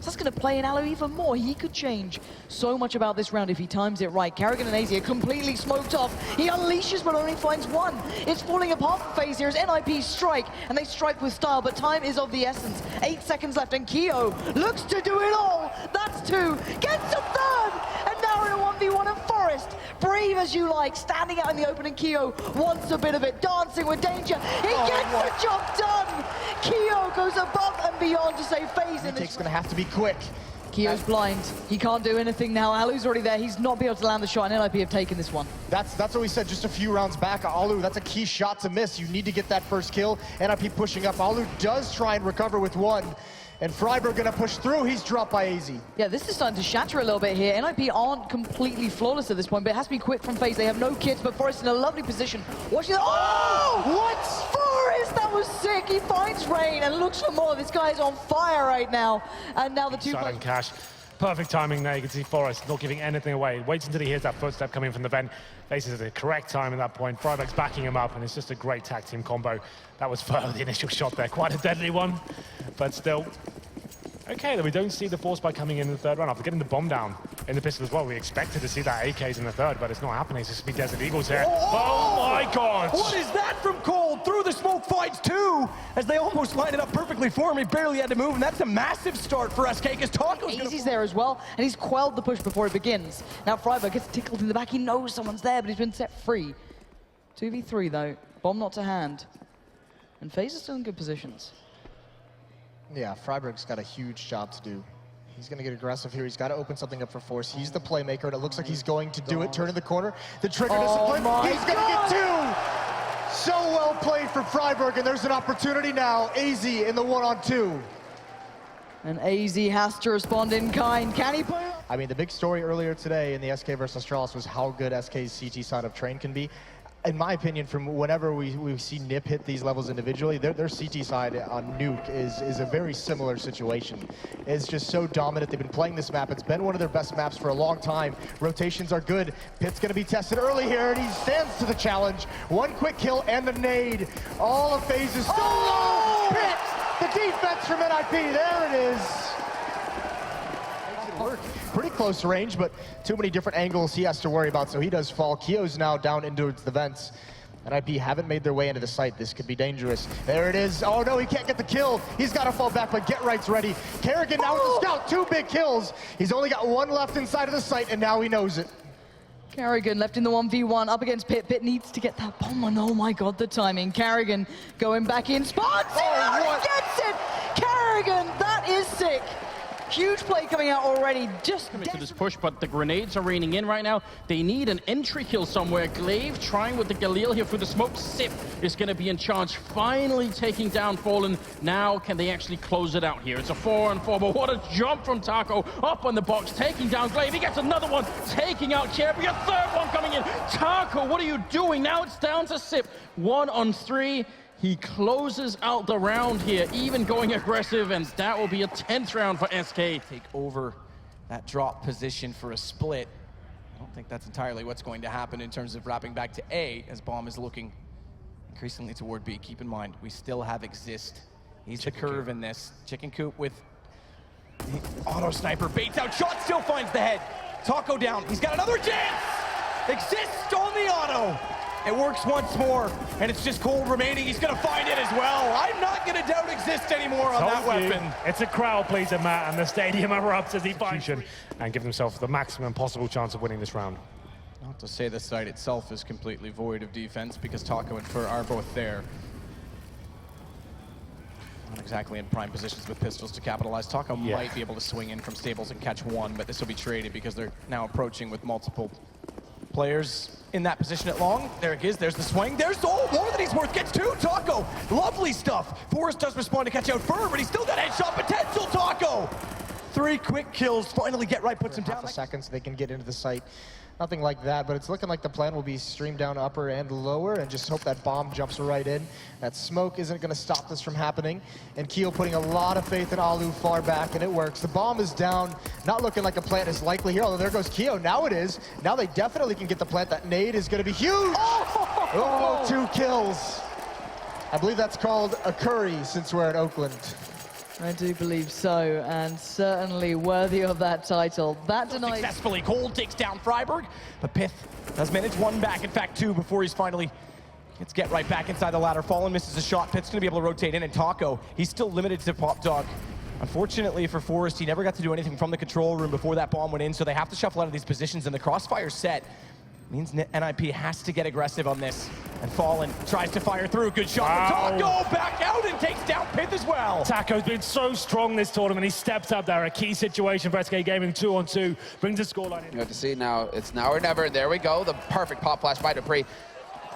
So that's going to play in Alu even more. He could change so much about this round if he times it right. Karrigan and AZ are completely smoked off. He unleashes but only finds one. It's falling apart for FaZe here as NIP strike, and they strike with style, but time is of the essence. 8 seconds left, and Keo looks to do it all. That's 2, gets a 3rd, and now in a 1v1 and f0rest. Brave as you like, standing out in the open, and Keo wants a bit of it, dancing with danger. He gets the job done. Keo goes above and beyond to save FaZe in this. It's going to have to be quick. Keo's blind. He can't do anything now. Alu's already there. He's not be able to land the shot, and NIP have taken this one. That's what we said just a few rounds back. Alu, that's a key shot to miss. You need to get that first kill. NIP pushing up. Alu does try and recover with 1. And f0rest gonna push through. He's dropped by AZ. Yeah, this is starting to shatter a little bit here. NIP aren't completely flawless at this point, but it has to be quick from FaZe. They have no kits, but f0rest in a lovely position. Watching that. Oh! What? f0rest, that was sick. He finds Rain and looks for more. This guy is on fire right now. And now the two... Silent Cash. Perfect timing there. You can see f0rest not giving anything away. Waits until he hears that footstep coming from the vent. Faces the correct time at that point. f0rest's backing him up, and it's just a great tag team combo. That was f0rest, the initial shot there. Quite a deadly one, but still. Okay, then we don't see the force by coming in the 3rd round. After getting the bomb down in the pistol as well, we expected to see that AKs in the 3rd, but it's not happening. It's just be Desert Eagles here. Oh my God! What is that from Cold? Through the smoke finds 2, as they almost lined it up perfectly for him. He barely had to move, and that's a massive start for SK, because Taco's gonna... AZ's there as well, and he's quelled the push before it begins. Now f0rest gets tickled in the back. He knows someone's there, but he's been set free. 2v3 though, bomb not to hand. And FaZe is still in good positions. Yeah, f0rest's got a huge job to do. He's going to get aggressive here. He's got to open something up for f0rest. He's the playmaker, and it looks like he's going to do it. Turning the corner. The trigger discipline. He's going to get 2! So well played from f0rest, and there's an opportunity now. AZ in the 1-on-2. And AZ has to respond in kind. Can he put it? I mean, the big story earlier today in the SK versus Australis was how good SK's CT side of Train can be. In my opinion, from whenever we see NIP hit these levels individually, their CT side on Nuke is a very similar situation. It's just so dominant. They've been playing this map. It's been one of their best maps for a long time. Rotations are good. Pit's going to be tested early here, and he stands to the challenge. 1 quick kill and the nade. All of FaZe is still low. Pit! The defense from NIP. There it is. Work. Pretty close range, but too many different angles he has to worry about, so he does fall. Keo's now down into the vents. NIP haven't made their way into the site. This could be dangerous. There it is. Oh no, he can't get the kill. He's got to fall back, but Get Right's ready. Karrigan now with the scout, 2 big kills. He's only got 1 left inside of the site, and now he knows it. Karrigan left in the 1v1 up against Pit. Pit needs to get that bomb, and oh my God, the timing. Karrigan going back in. Spawn 0, he gets it! Karrigan, that is sick. Huge play coming out already. Just coming to this push, but the grenades are raining in right now. They need an entry kill somewhere. Glaive trying with the Galil here through the smoke. Sip is going to be in charge, finally taking down Fallen. Now can they actually close it out here? It's a 4-on-4, but what a jump from Taco up on the box, taking down Glaive. He gets another one, taking out Cherry. A 3rd one coming in. Taco, what are you doing? Now it's down to Sip. 1-on-3. He closes out the round here, even going aggressive, and that will be a 10th round for SK. Take over that drop position for a split. I don't think that's entirely what's going to happen in terms of wrapping back to A, as Bomb is looking increasingly toward B. Keep in mind, we still have Exist. He's the curve in this. Chicken Coop with the auto sniper, baits out, shot, still finds the head. Taco down, he's got another chance! Exist on the auto! It works once more, and it's just Cold remaining. He's going to find it as well. I'm not going to doubt Exist anymore on that weapon. It's a crowd pleaser, Matt, and the stadium erupts as he finds it and give himself the maximum possible chance of winning this round. Not to say the site itself is completely void of defense, because Taco and f0rest are both there. Not exactly in prime positions with pistols to capitalize. Taco might be able to swing in from stables and catch 1, but this will be traded because they're now approaching with multiple players in that position at long. There it is, there's the swing. There's more than he's worth, gets 2, Taco. Lovely stuff. f0rest does respond to catch out f0rest, but he's still got headshot potential, Taco. 3 quick kills, finally Get Right puts him down. Half a second so they can get into the site. Nothing like that, but it's looking like the plan will be streamed down upper and lower, and just hope that bomb jumps right in. That smoke isn't going to stop this from happening, and Keo putting a lot of faith in Alu far back, and it works. The bomb is down, not looking like a plant is likely here, although there goes Keo. Now it is. Now they definitely can get the plant. That nade is going to be huge! Oh, 2 kills. I believe that's called a curry since we're in Oakland. I do believe so, and certainly worthy of that title. That denies... Successfully, Cold takes down freiburg, but Pyth does manage one back, in fact two, before he's finally gets get right back inside the ladder. Fallen misses a shot, Pyth's gonna be able to rotate in, and Taco, he's still limited to Pop Dog. Unfortunately for f0rest, he never got to do anything from the control room before that bomb went in, so they have to shuffle out of these positions, and the crossfire set means NIP has to get aggressive on this. And Fallen tries to fire through. Good shot from Taco, back out and takes down Pyth as well. Taco's been so strong this tournament. He stepped up there. A key situation for SK Gaming, 2-on-2. Brings the scoreline in. You have to see now. It's now or never. There we go. The perfect pop flash by dupreeh.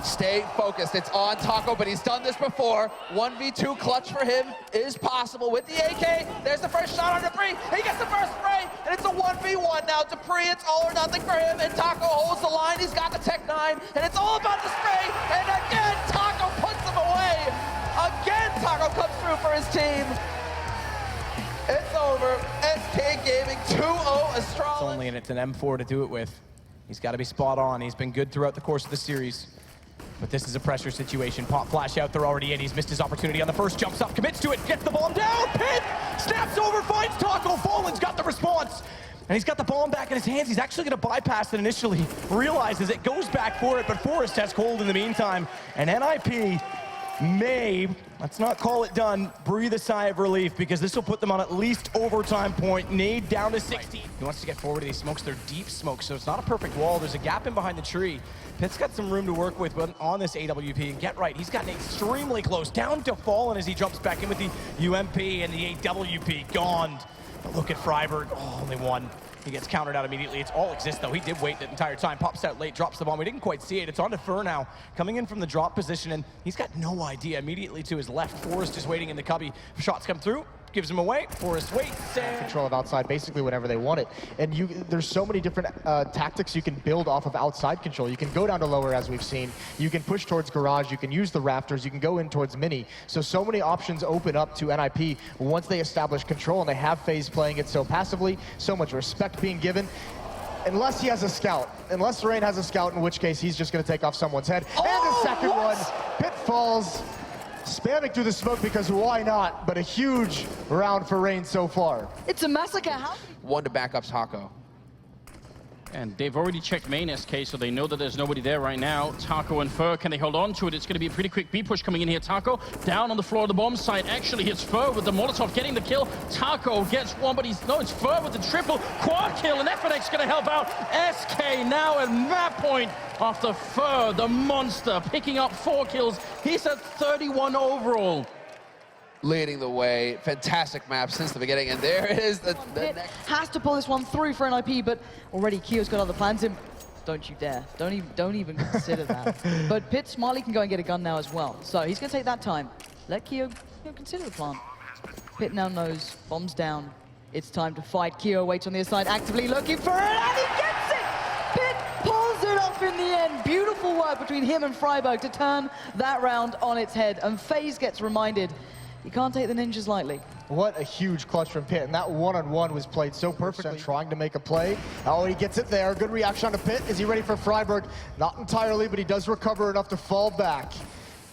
Stay focused. It's on Taco, but he's done this before. 1v2 clutch for him is possible with the AK. There's the first shot on dupreeh. He gets the first spray, and it's a 1v1 now. dupreeh, it's all or nothing for him, and Taco holds the line. He's got the Tech 9, and it's all about the spray. And again, Taco puts him away. Again, Taco comes through for his team. It's over. SK Gaming 2-0 Astralis. It's only, and it's an M4 to do it with. He's got to be spot on. He's been good throughout the course of the series. But this is a pressure situation. Pop flash out, they're already in. He's missed his opportunity on the first, jumps up, commits to it, gets the bomb down. Pyth snaps over, finds Taco. Fallen's got the response. And he's got the bomb back in his hands. He's actually going to bypass it initially, realizes it, goes back for it, but f0rest has Cold in the meantime. And NIP may, let's not call it done, breathe a sigh of relief, because this will put them on at least overtime point. Nade down to 16. He wants to get forward to these smokes. They're deep smokes, so it's not a perfect wall. There's a gap in behind the tree. Pyth's got some room to work with on this AWP, and get right, he's gotten extremely close, down to Fallen as he jumps back in with the UMP and the AWP gone. But look at freiburg, only one. He gets countered out immediately. It's all exist though. He did wait the entire time. Pops out late, drops the bomb. We didn't quite see it. It's on to f0r now, coming in from the drop position, and he's got no idea. Immediately to his left, f0rest is waiting in the cubby. Shots come through, gives him away. f0rest waits. Control of outside basically whenever they want it. And there's so many different tactics you can build off of outside control. You can go down to lower, as we've seen. You can push towards garage. You can use the rafters. You can go in towards mini. So many options open up to NIP once they establish control, and they have FaZe playing it so passively. So much respect being given. Unless he has a scout. Unless Rain has a scout, in which case he's just going to take off someone's head. And the second one, Pyth falls. Spamming through the smoke because why not? But a huge round for Rain so far. It's a massacre. How? One to back up Taco. And they've already checked main SK, so they know that there's nobody there right now. Taco and f0r, can they hold on to it? It's going to be a pretty quick B-push coming in here. Taco down on the floor of the bomb site. Actually, it's f0r with the Molotov getting the kill. Taco gets one, but it's f0r with the triple. Quad kill, and f0rest going to help out. SK now at that point after f0r, the monster, picking up 4 kills. He's at 31 overall. Leading the way. Fantastic map since the beginning, and there is the next. Has to pull this one through for NIP, but already Kio's got other plans. Don't you dare. Don't even consider that. But Pyth smartly can go and get a gun now as well. So he's going to take that time. Let Kio consider the plan. Pyth now knows, bombs down. It's time to fight. Kio waits on the other side, actively looking for it, and he gets it! Pyth pulls it off in the end. Beautiful work between him and freiburg to turn that round on its head. And FaZe gets reminded, you can't take the ninjas lightly. What a huge clutch from Pyth, and that one-on-one was played so perfectly. Trying to make a play. Oh, he gets it there. Good reaction on to Pyth. Is he ready for freiburg? Not entirely, but he does recover enough to fall back.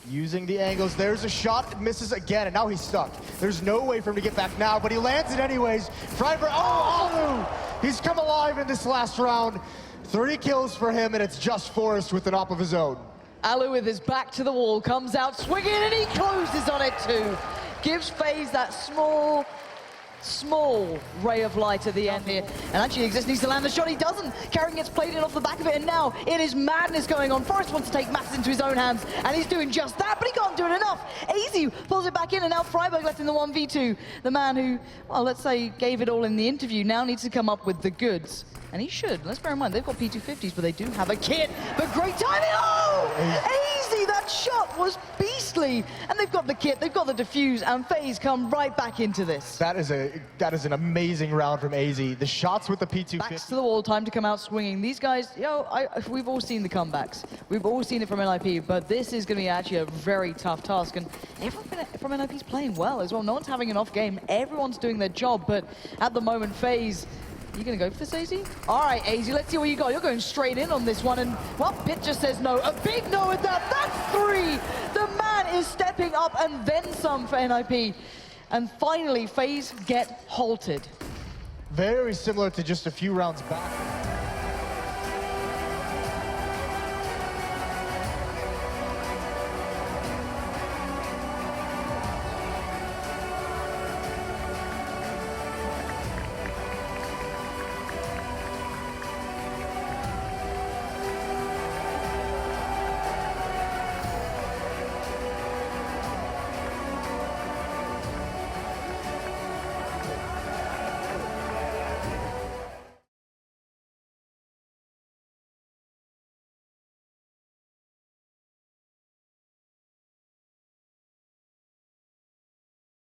Using the angles, there's a shot, it misses again, and now he's stuck. There's no way for him to get back now, but he lands it anyways. freiburg, Alu! He's come alive in this last round. 3 kills for him, and it's just f0rest with an op of his own. Alu with his back to the wall comes out swinging, and he closes on it too. Gives FaZe that small ray of light at the end here. And actually Exist needs to land the shot. He doesn't. Karrigan gets played in off the back of it, and now it is madness going on. f0rest wants to take matters into his own hands, and he's doing just that, but he can't do it enough. Easy pulls it back in, and now freiburg left in the 1v2. The man who, well, let's say gave it all in the interview, now needs to come up with the goods. And he should. Let's bear in mind, they've got P250s, but they do have a kit. But great timing. Oh! Easy! That shot was beastly. And they've got the kit, they've got the defuse, and FaZe come right back into this. That is an amazing round from AZ. The shots with the P250. Backs to the wall, time to come out swinging. These guys, we've all seen the comebacks. We've all seen it from NIP, but this is going to be actually a very tough task. And everyone from NIP is playing well as well. No one's having an off game. Everyone's doing their job, but at the moment, FaZe, you gonna go for this, AZ? All right, AZ, let's see what you got. You're going straight in on this one, and, well, Pyth just says no. A big no at that. That's 3! The man is stepping up and then some for NIP. And finally, FaZe get halted. Very similar to just a few rounds back.